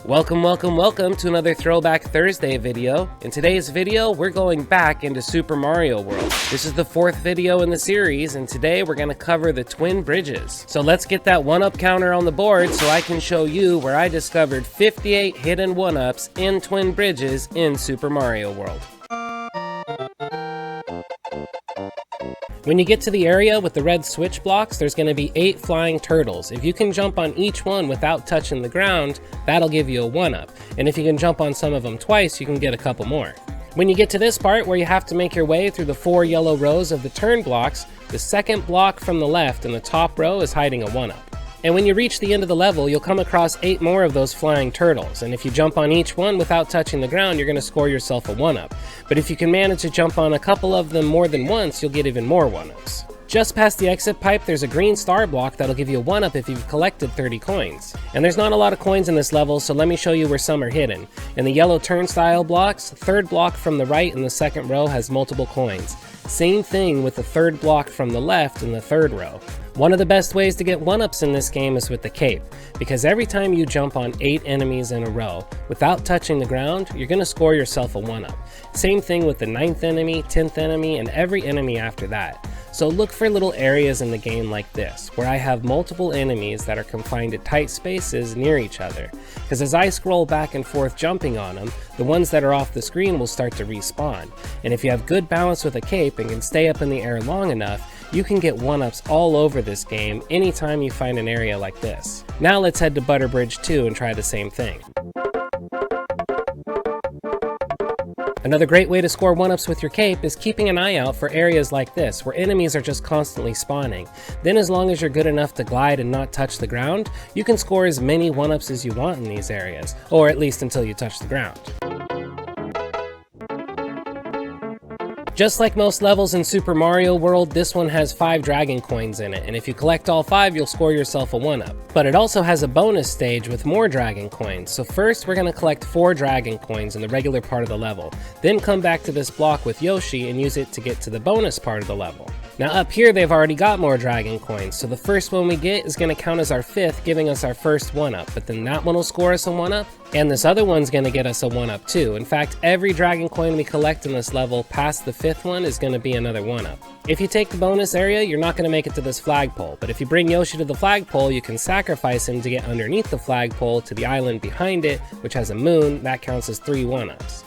Welcome to another Throwback Thursday video. In today's video, we're going back into Super Mario World. This is the fourth video in the series, and today we're going to cover the Twin Bridges. So let's get that one-up counter on the board so I can show you where I discovered 58 hidden one-ups in Twin Bridges in Super Mario World. When you get to the area with the red switch blocks, there's going to be 8 flying turtles. If you can jump on each one without touching the ground, that'll give you a 1-up. And if you can jump on some of them twice, you can get a couple more. When you get to this part where you have to make your way through the 4 yellow rows of the turn blocks, the second block from the left in the top row is hiding a 1-up. And when you reach the end of the level, you'll come across 8 more of those flying turtles. And if you jump on each one without touching the ground, you're going to score yourself a 1-up. But if you can manage to jump on a couple of them more than once, you'll get even more 1-ups. Just past the exit pipe, there's a green star block that'll give you a 1-up if you've collected 30 coins. And there's not a lot of coins in this level, so let me show you where some are hidden. In the yellow turnstile blocks, the third block from the right in the second row has multiple coins. Same thing with the third block from the left in the third row. One of the best ways to get 1-ups in this game is with the cape, because every time you jump on 8 enemies in a row without touching the ground, you're going to score yourself a 1-up. Same thing with the 9th enemy, 10th enemy, and every enemy after that. So look for little areas in the game like this, where I have multiple enemies that are confined to tight spaces near each other. Because as I scroll back and forth jumping on them, the ones that are off the screen will start to respawn. And if you have good balance with a cape and can stay up in the air long enough, you can get 1-ups all over this game anytime you find an area like this. Now let's head to Butter Bridge 2 and try the same thing. Another great way to score 1-ups with your cape is keeping an eye out for areas like this, where enemies are just constantly spawning. Then as long as you're good enough to glide and not touch the ground, you can score as many 1-ups as you want in these areas, or at least until you touch the ground. Just like most levels in Super Mario World, this one has 5 dragon coins in it, and if you collect all 5, you'll score yourself a 1-up. But it also has a bonus stage with more dragon coins, so first we're going to collect 4 dragon coins in the regular part of the level, then come back to this block with Yoshi and use it to get to the bonus part of the level. Now up here they've already got more dragon coins, so the first one we get is going to count as our 5th, giving us our first 1-up, but then that one will score us a 1-up, and this other one's going to get us a 1-up too. In fact, every dragon coin we collect in this level past the 5th one is going to be another 1-up. If you take the bonus area, you're not going to make it to this flagpole, but if you bring Yoshi to the flagpole, you can sacrifice him to get underneath the flagpole to the island behind it, which has a moon. That counts as 3 1-ups.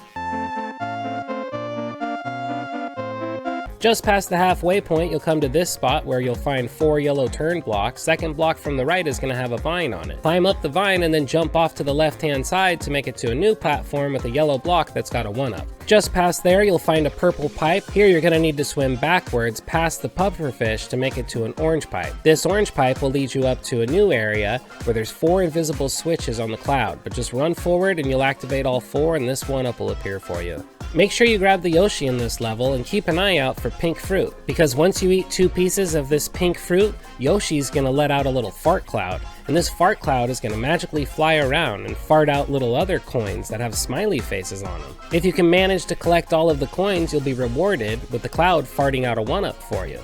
Just past the halfway point, you'll come to this spot where you'll find 4 yellow turn blocks. Second block from the right is going to have a vine on it. Climb up the vine and then jump off to the left-hand side to make it to a new platform with a yellow block that's got a 1-up. Just past there, you'll find a purple pipe. Here you're going to need to swim backwards past the pufferfish to make it to an orange pipe. This orange pipe will lead you up to a new area where there's 4 invisible switches on the cloud, but just run forward and you'll activate all 4 and this 1-up will appear for you. Make sure you grab the Yoshi in this level and keep an eye out for pink fruit, because once you eat 2 pieces of this pink fruit, Yoshi's going to let out a little fart cloud, and this fart cloud is going to magically fly around and fart out little other coins that have smiley faces on them. If you can manage to collect all of the coins, you'll be rewarded with the cloud farting out a 1-up for you.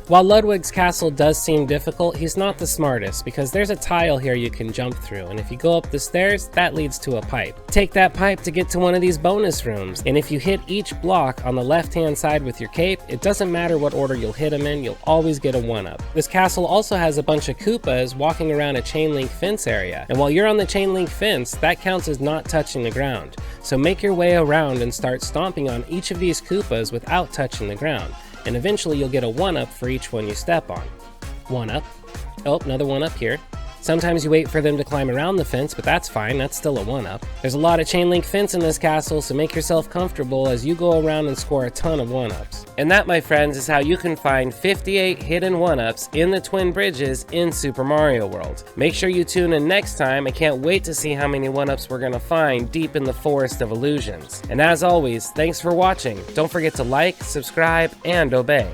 While Ludwig's castle does seem difficult, he's not the smartest, because there's a tile here you can jump through, and if you go up the stairs, that leads to a pipe. Take that pipe to get to one of these bonus rooms, and if you hit each block on the left-hand side with your cape, it doesn't matter what order you'll hit them in, you'll always get a 1-up. This castle also has a bunch of Koopas walking around a chain link fence area, and while you're on the chain link fence, that counts as not touching the ground. So make your way around and start stomping on each of these Koopas without touching the ground. And eventually you'll get a 1-up for each one you step on. 1-up. Oh, another 1-up here. Sometimes you wait for them to climb around the fence, but that's fine, that's still a 1-up. There's a lot of chain link fence in this castle, so make yourself comfortable as you go around and score a ton of 1-ups. And that, my friends, is how you can find 58 hidden 1-ups in the Twin Bridges in Super Mario World. Make sure you tune in next time. I can't wait to see how many 1-ups we're gonna find deep in the Forest of Illusions. And as always, thanks for watching. Don't forget to like, subscribe, and obey.